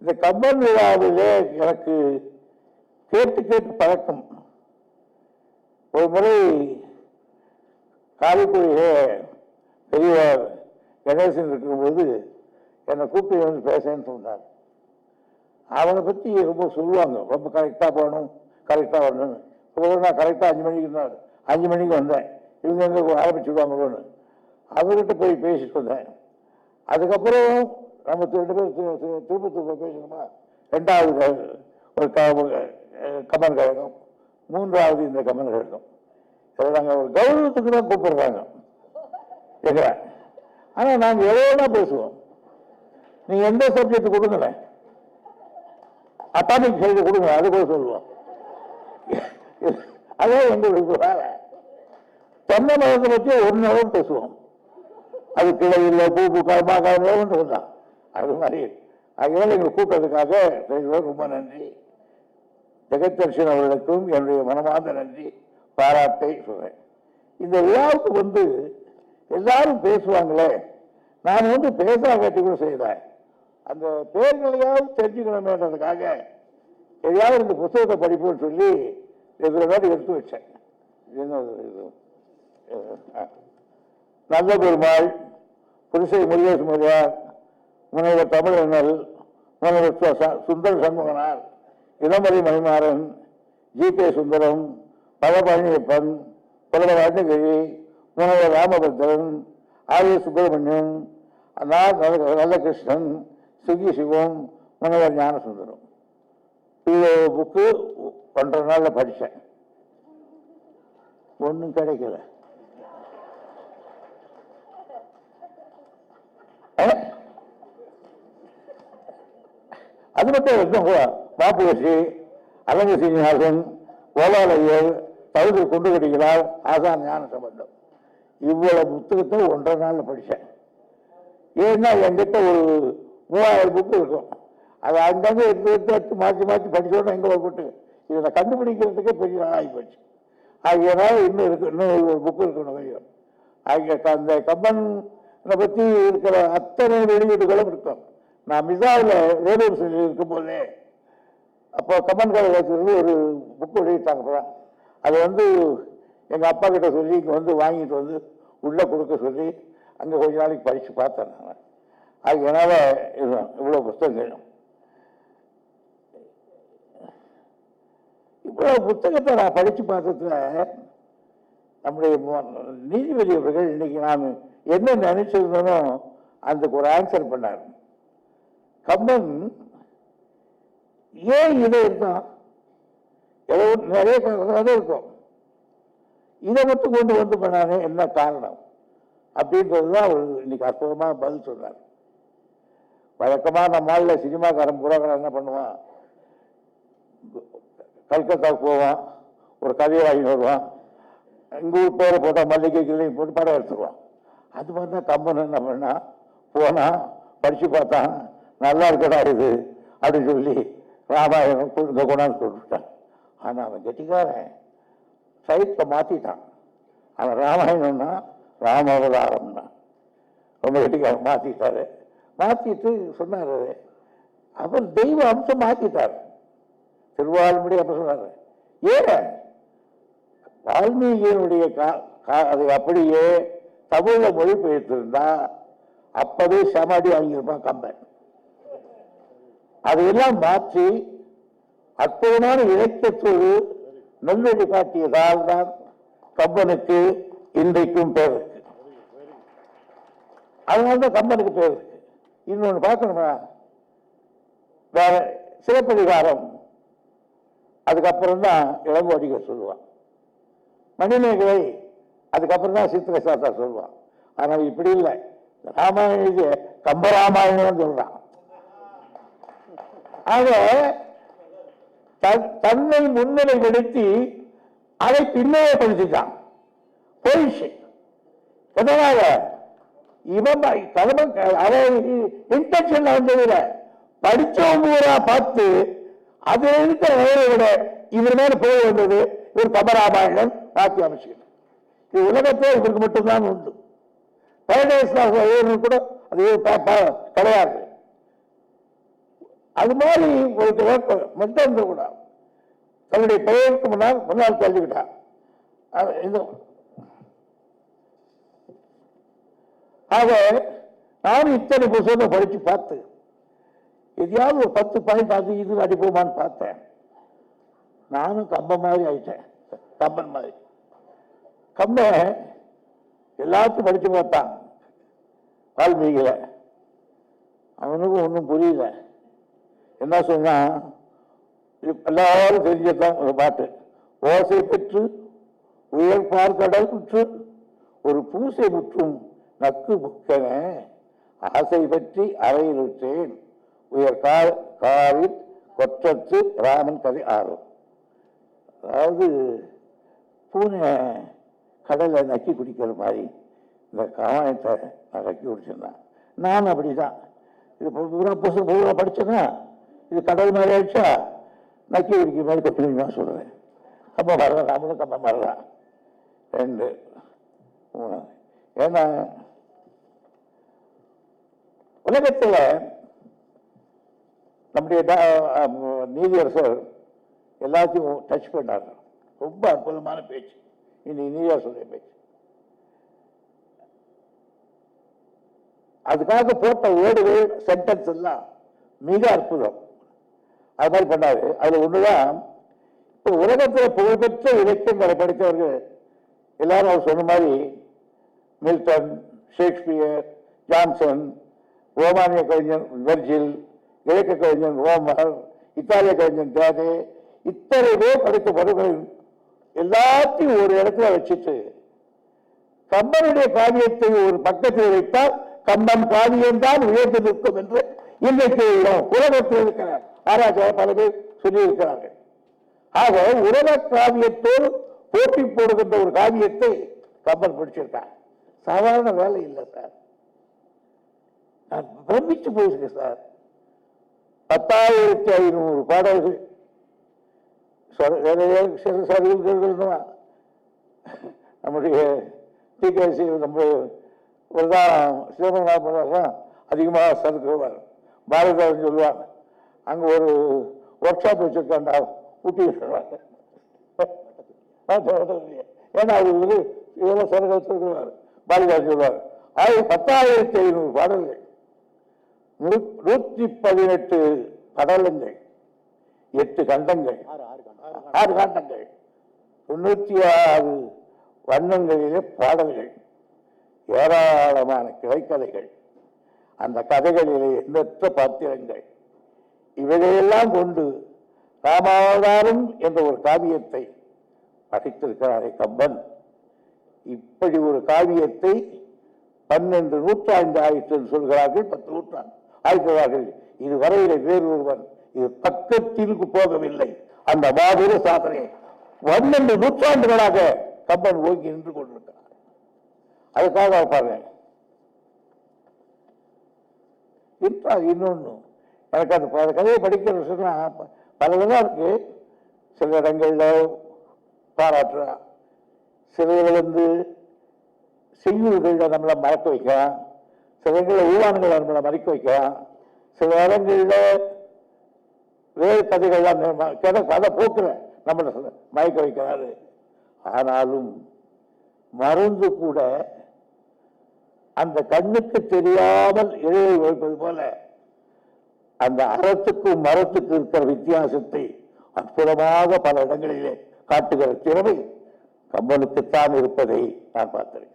இந்த கம்பன் விழாவிலே எனக்கு கேட்டு கேட்டு பழக்கம். ஒரு முறை காரைக்குடியிலே பெரியவர் கணேசன் இருக்கும்போது என்னை கூப்பிட்டு வந்து பேசன்னு சொன்னார். அவனை பற்றி ரொம்ப சொல்லுவாங்க, ரொம்ப கரெக்டாக போகணும், கரெக்டாக வரணும்னு. நான் கரெக்டாக 5 மணிக்கு வந்தேன். இவங்க எங்கே ஆரம்பிச்சுடுவாங்களோன்னு அவர்கிட்ட போய் பேசிட்டு வந்தேன். அதுக்கப்புறம் நம்ம 2 பேர் திருப்பத்தூர் பேசணுமா, 2வது ஒரு கமல் கழகம், 3வது இந்த கமல் கழகம். இதை நாங்கள் ஒரு கௌரவத்துக்கு தான் கூப்பிடுறாங்க எங்களை. ஆனால் நாங்கள் எவ்வளோனா பேசுவோம். நீங்கள் எந்த சப்ஜெக்ட் கொடுங்களேன், அட்டாமிக் சைடு கொடுங்க, அது கூட சொல்லுவோம். அதே எங்களுக்கு வேலை. தென்னை மரத்தை பற்றி 1 ஹவர் பேசுவோம். அது கிளை இல்லை, பூ காய்மாக்காக தான். அது மாதிரி அதனால எங்களை கூப்பிட்டதுக்காக ரொம்ப நன்றி. ஜெகதர்ஷன் அவர்களுக்கும் என்னுடைய மனமார்ந்த நன்றி, பாராட்டை சொல்றேன். இந்த விழாவுக்கு வந்து எல்லாரும் பேசுவாங்களே, நான் வந்து பேசாட்டி கூட செய்தேன். அந்த பேர்களையாவது தெரிஞ்சுக்கணுமேன்றதுக்காக எதையாவது இந்த புத்தகத்தை படிப்போம்னு சொல்லி எதிராக எடுத்து வச்சேன். நல்ல பெருமாள், புரிசை முருகேசுமரியார், முனைவர் தமிழண்ணல், முனைவர் சுந்தர சண்முகனார், இளமதி மணிமாறன், ஜி.கே. சுந்தரம், பழனியப்பன், புலவர் அருணகிரி, முனைவர் ராமபத்ரன், ஆர்.எஸ். சுப்பிரமணியம், நல்லகிருஷ்ணன், சுகி சிவம், முனைவர் ஞானசுந்தரம். இது புக்கு 1.5 நாளில் படித்தேன். ஒன்றும் கிடைக்கல. அது மட்டும் மாப்புவசி, அலங்கு சீனிவாசன், ஓலாலையர், தகுதியில் கொண்டு கட்டிக்கிறார், ஆசான் ஞான சம்பந்தம். இவ்வளவு புத்தகத்தை 1.5 நாளில் படித்தேன். ஏன்னா என்கிட்ட ஒரு 3000 புக்கு இருக்கும். அதை அங்கங்கே எடுத்து மாற்றி படிச்சோன்னா எங்கே போட்டு இதை கண்டுபிடிக்கிறதுக்கே பெரிய ஆகி போச்சு. ஆகியனால இன்னும் ஒரு புக்கு இருக்கணும் கொஞ்சம். ஆகிய அந்த கம்பனை பற்றி இருக்கிற அத்தனை வெளியீடுகளும் இருக்கும். நான் மிசாவில் வேலூர் சொல்லி இருக்கும்போதே அப்போ கம்பன் கழகத்திலிருந்து ஒரு புக்கு வெளியிட்டாங்க. அதை வந்து எங்கள் அப்பா கிட்ட சொல்லி இங்கே வந்து வாங்கிட்டு வந்து உள்ளே கொடுக்க சொல்லி அங்கே கொஞ்ச நாளைக்கு படித்து பார்த்தேன் நான். ஆகியனால இவ்வளோ புத்தகங்கள், இவ்வளோ புத்தகத்தை நான் படித்து பார்த்ததுல நம்முடைய நீதிபதி அவர்கள் இன்னைக்கு நான் என்ன நினைச்சிருந்தனோ அதுக்கு ஒரு ஆன்சர் பண்ணார். கம்பன் ஏன் இதை இருந்தான், ஏதோ நிறைய கதை இருக்கும், இதை மட்டும் கொண்டு வந்து பண்ணானே, என்ன காரணம் அப்படின்றதுதான் அவர் இன்னைக்கு அற்புதமாக பதில் சொன்னார். வழக்கமாக நம்ம நாளில் சினிமாக்காரன் புறாக்காரன் என்ன பண்ணுவான், கல்கத்தாவுக்கு போவான், ஒரு கதையை வாங்கி வருவான், எங்கள் ஊர் பேரை போட்டால் மல்லிகை கிளை போட்டு படம் எடுத்துருவான். அது மாதிரி தான் கம்பன் என்ன பண்ணா, போனான், படித்து பார்த்தான், நல்லா இருக்கடா இது அப்படின்னு சொல்லி ராமாயணம் இந்த கொண்டாந்து சொல்லிட்டான். ஆனால் அவன் கெட்டிக்காரன் சைட்டை மாற்றிட்டான். அவன் ராமாயணம்னா ராமாவதாரம் தான், ரொம்ப கெட்டிக்காரன் மாற்றிட்டாரு. மாற்றிட்டு சொன்னார், அவர் தெய்வ அம்சம் மாற்றிட்டார். திருவால்மொழி அப்ப சொன்னார். ஏன் வால்மீகியினுடைய அதை அப்படியே தமிழ்ல மொழிபெயர்த்திருந்தா அப்பவே சமாடி வாங்கியிருப்பான் கம்பன். அதையெல்லாம் மாற்றி அற்புதமான இலக்கியத்தோடு நல்வழி காட்டியதால் தான் கம்பனுக்கு இன்றைக்கும் பேர் இருக்கு. அதனால்தான் கம்பனுக்கு பேர் இருக்கு. இன்னொன்று பார்க்கணுமா, வேற சிலப்பதிகாரம், அதுக்கப்புறம் தான் இளங்கோடிகள் சொல்லுவான். மணிமேகலை அதுக்கப்புறம் தான் சித்திரை சாத்தா சொல்லுவான். ஆனால் இப்படி இல்லை, ராமாயண கம்பராமாயணம் சொல்றான். ஆக தன்னை முன்னிலைப்படுத்தி அதை பின்னேப்படுத்திட்டான். போயிடுச்சு. எதனால இவன் இன்டென்ஷன் வந்ததுல படிச்சவங்க பூரா பார்த்து அதுல இருக்கிற வேலை விட இவர் மேல போக வந்தது இவர் கம்பராமாயணம் மாற்றி அமைச்சுக்கணும். இது உலகத்தே இவருக்கு மட்டும்தான் உண்டு. பேரடைஸ் கூட அது கிடையாது. அது மாதிரி ஒரு மெத்தம் கூட தன்னுடைய பெயருக்கு முன்னால் தள்ளிவிட்டார். ஆக நானும் இத்தனை புத்தகத்தை படிச்சு பார்த்து எதையாவது ஒரு 10 பாயிண்ட் அது இது அடிப்போமான்னு பார்த்தேன். நானும் கம்பன் மாதிரி ஆயிட்டேன். கம்பன் மாதிரி கம்பன் எல்லாத்தையும் படிச்சு பார்த்தான். வால்மீகில அவனுக்கும் ஒன்றும் புரியல. என்ன சொன்னா, எல்லாரும் தெரிஞ்சதான் ஒரு பாட்டு. ஓசை பெற்று உயர் பார்க்கடல் முற்று ஒரு பூசை முற்றும் நக்கு புக்கன ஆசை பற்றி அறையில் விட்டேன் உயர் காலில் கொற்றத்து ராமன் கதை ஆறும். அதாவது பூனை கடலை நக்கி குடிக்கிற மாதிரி இந்த காவாயத்தை நான் நக்கி குடிச்சிருந்தேன். நான் அப்படிதான். இது பூரா படிச்சேன்னா இது கடல் மாதிரி ஆயிடுச்சா நக்கி குடிக்கிற மாதிரி கொட்டுதான் சொல்றேன். கம்ப மரம் ராமனும் கம்ப மரம் 2 3. ஏன்னா உலகத்தில் நம்முடைய நீதியரசர் எல்லாத்தையும் டச் பண்ணார். ரொம்ப அற்புதமான பேச்சு இன்னைக்கு நீதியரசருடைய பேச்சு. அதுக்காக போட்ட வேர்டுகள் சென்டென்ஸ் எல்லாம் மிக அற்புதம். அது மாதிரி பண்ணாரு. அதுல ஒண்ணுதான், இப்போ உலகத்தில் புகழ்பெற்ற இலக்கியங்களை படித்தவர்கள் எல்லாரும் அவர் சொன்ன மாதிரி மில்டன், ஷேக்ஸ்பியர், ஜான்சன், ரோமானிய கவிஞன் வெர்ஜில், கிரேக்க கவிஞன் ரோமர், இத்தாலிய கவிஞன் டேதே, இத்தனை பேர் படித்த படுகள் எல்லாத்தையும் ஒரு இடத்துல வச்சுட்டு கம்பனுடைய காவியத்தை ஒரு பக்கத்தில் வைத்தால் கம்பன் காவியம் தான் உயர்ந்து நிற்கும் என்று இன்றைக்கு உலகத்தில் இருக்கிற ஆராய்ச்சியாளர் பல பேர் சொல்லியிருக்கிறார்கள். ஆக உலக காவியத்தோடு போட்டி போடுகின்ற ஒரு காவியத்தை கம்பன் படிச்சிருக்கார். சாதாரண வேலை இல்லை சார். நான் பிரமிச்சு போயிருக்கேன் சார். 10,500 பாடல்கள் நம்முடைய டிகேசி நம்முடைய சிவநாதன் அதிகமாக சதுக்குவார். பாரதிதாசன் சொல்லுவாங்க, அங்க ஒரு ஒர்க் ஷாப் வச்சிருக்காண்டா ஊட்டி சொல்லுவாங்க. ஏன்னா அவரு இதெல்லாம் சதுக்க வச்சிருக்கிறார். பாரதிதாசன் சொல்லுவார். 10,500 பாடல்கள், 118 படலங்கள், 8 கண்டங்கள், 6 காண்டங்கள், 96 வண்ணங்களிலே பாடல்கள், ஏராளமான கிளைக்கதைகள், அந்த கதைகளிலே எண்ணற்ற பாத்திரங்கள், இவையெல்லாம் கொண்டு ராமாவதாரம் என்ற ஒரு காவியத்தை படைத்திருக்கிறாரே கம்பன். இப்படி ஒரு காவியத்தை 12 நூற்றாண்டு ஆயிற்று என்று சொல்கிறார்கள். 10 நூற்றாண்டு ஆயிற்றார்கள். இது வரையிலே வேறு ஒருவன் இது பக்கத்தில் போகவில்லை. அந்த மாபெரு சாதனை 12 நூற்றாண்டுகளாக கம்பன் ஓங்கி நின்று கொண்டிருக்கிறார். அதுக்காக பாருங்க. இன்னொன்னு எனக்கு அந்த கதையை படிக்கிற சொன்னா பல விதம் இருக்கு. சில இடங்கள்ல பாராட்டுற, சில செய்யுள்கள் நம்மளை மறக்க வைக்கலாம், சில இடங்களில் ஊழான்களை நம்மளை மறைக்க வைக்கலாம், சில இடங்கள்ல வேறு கதைகள்லாம் கதை போக்குற நம்மளை மயக்க வைக்கிறாரு. ஆனாலும் மருந்து கூட அந்த கண்ணுக்கு தெரியாமல் இழையை வைப்பது போல அந்த அறத்துக்கும் மரத்துக்கும் இருக்கிற வித்தியாசத்தை அற்புதமாக பல இடங்களிலே காட்டுகிற திறமை கம்பனுக்குத்தான் இருப்பதை நான் பார்த்தேன்.